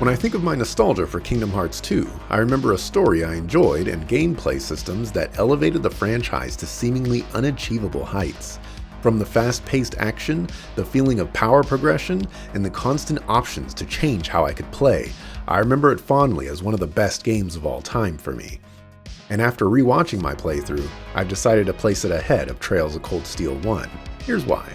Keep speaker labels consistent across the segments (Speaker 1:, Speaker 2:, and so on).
Speaker 1: When I think of my nostalgia for Kingdom Hearts 2, I remember a story I enjoyed and gameplay systems that elevated the franchise to seemingly unachievable heights. From the fast-paced action, the feeling of power progression, and the constant options to change how I could play, I remember it fondly as one of the best games of all time for me. And after rewatching my playthrough, I've decided to place it ahead of Trails of Cold Steel 1. Here's why.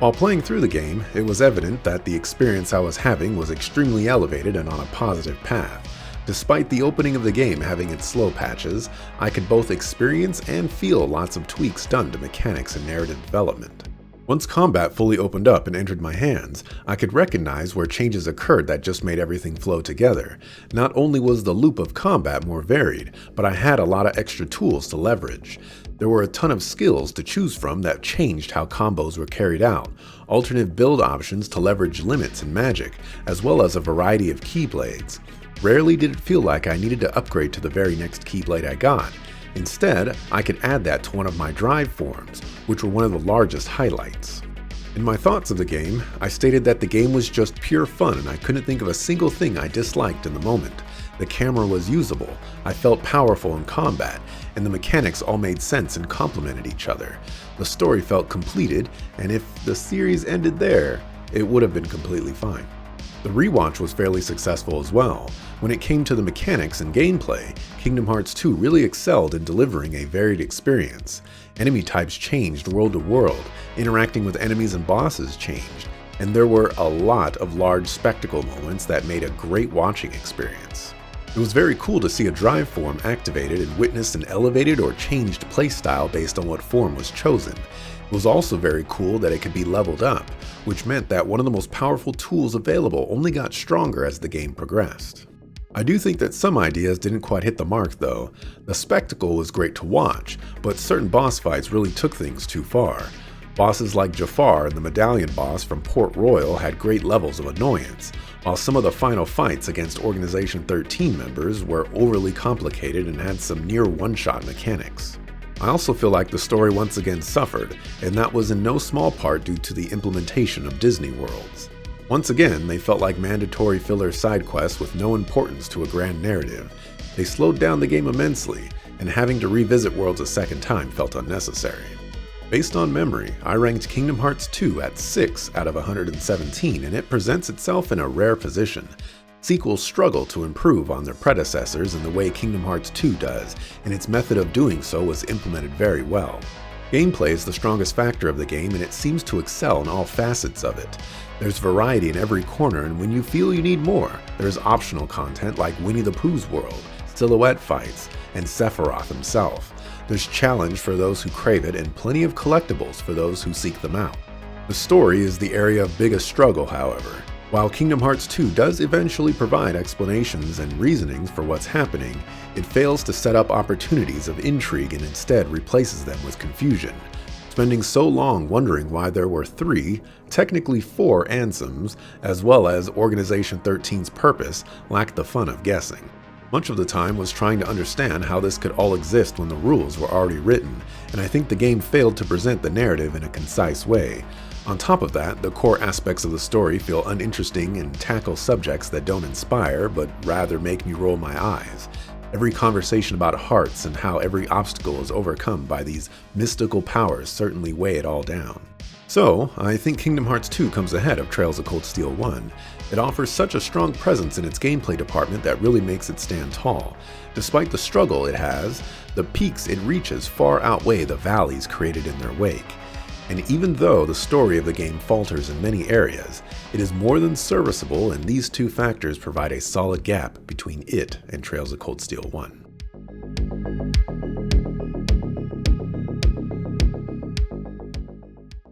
Speaker 1: While playing through the game, it was evident that the experience I was having was extremely elevated and on a positive path. Despite the opening of the game having its slow patches, I could both experience and feel lots of tweaks done to mechanics and narrative development. Once combat fully opened up and entered my hands, I could recognize where changes occurred that just made everything flow together. Not only was the loop of combat more varied, but I had a lot of extra tools to leverage. There were a ton of skills to choose from that changed how combos were carried out, alternate build options to leverage limits and magic, as well as a variety of keyblades. Rarely did it feel like I needed to upgrade to the very next keyblade I got. Instead, I could add that to one of my drive forms, which were one of the largest highlights. In my thoughts of the game, I stated that the game was just pure fun and I couldn't think of a single thing I disliked in the moment. The camera was usable, I felt powerful in combat, and the mechanics all made sense and complemented each other. The story felt completed, and if the series ended there, it would have been completely fine. The rewatch was fairly successful as well. When it came to the mechanics and gameplay, Kingdom Hearts 2 really excelled in delivering a varied experience. Enemy types changed world to world, interacting with enemies and bosses changed, and there were a lot of large spectacle moments that made a great watching experience. It was very cool to see a drive form activated and witness an elevated or changed playstyle based on what form was chosen. It was also very cool that it could be leveled up, which meant that one of the most powerful tools available only got stronger as the game progressed. I do think that some ideas didn't quite hit the mark though. The spectacle was great to watch, but certain boss fights really took things too far. Bosses like Jafar and the Medallion boss from Port Royal had great levels of annoyance, while some of the final fights against Organization 13 members were overly complicated and had some near one-shot mechanics. I also feel like the story once again suffered, and that was in no small part due to the implementation of Disney worlds. Once again, they felt like mandatory filler side quests with no importance to a grand narrative. They slowed down the game immensely, and having to revisit worlds a second time felt unnecessary. Based on memory, I ranked Kingdom Hearts 2 at 6 out of 117, and it presents itself in a rare position. Sequels struggle to improve on their predecessors in the way Kingdom Hearts 2 does, and its method of doing so was implemented very well. Gameplay is the strongest factor of the game, and it seems to excel in all facets of it. There's variety in every corner, and when you feel you need more, there's optional content like Winnie the Pooh's world, silhouette fights, and Sephiroth himself. There's challenge for those who crave it, and plenty of collectibles for those who seek them out. The story is the area of biggest struggle, however. While Kingdom Hearts 2 does eventually provide explanations and reasonings for what's happening, it fails to set up opportunities of intrigue and instead replaces them with confusion. Spending so long wondering why there were 3, technically 4 Ansems, as well as Organization 13's purpose, lacked the fun of guessing. Much of the time was trying to understand how this could all exist when the rules were already written, and I think the game failed to present the narrative in a concise way. On top of that, the core aspects of the story feel uninteresting and tackle subjects that don't inspire, but rather make me roll my eyes. Every conversation about hearts and how every obstacle is overcome by these mystical powers certainly weigh it all down. So, I think Kingdom Hearts 2 comes ahead of Trails of Cold Steel 1. It offers such a strong presence in its gameplay department that really makes it stand tall. Despite the struggle it has, the peaks it reaches far outweigh the valleys created in their wake. And even though the story of the game falters in many areas, it is more than serviceable, and these two factors provide a solid gap between it and Trails of Cold Steel 1.